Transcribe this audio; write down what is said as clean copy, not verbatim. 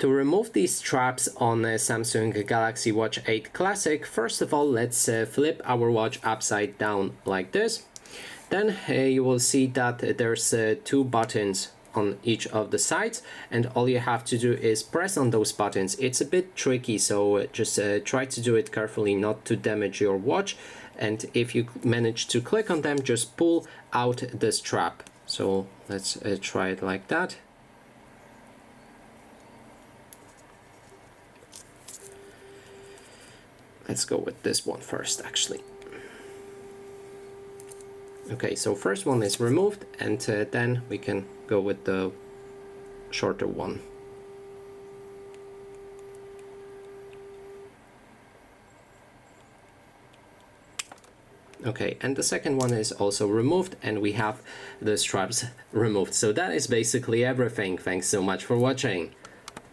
To remove these straps on a Samsung Galaxy Watch 8 Classic, first of all, let's flip our watch upside down like this. Then you will see that there's two buttons on each of the sides, and all you have to do is press on those buttons. It's a bit tricky, so just try to do it carefully not to damage your watch, and if you manage to click on them, just pull out the strap. So let's try it like that. Let's go with this one first, actually. Okay, so first one is removed, and then we can go with the shorter one. Okay, and the second one is also removed, and we have the straps removed. So that is basically everything. Thanks so much for watching.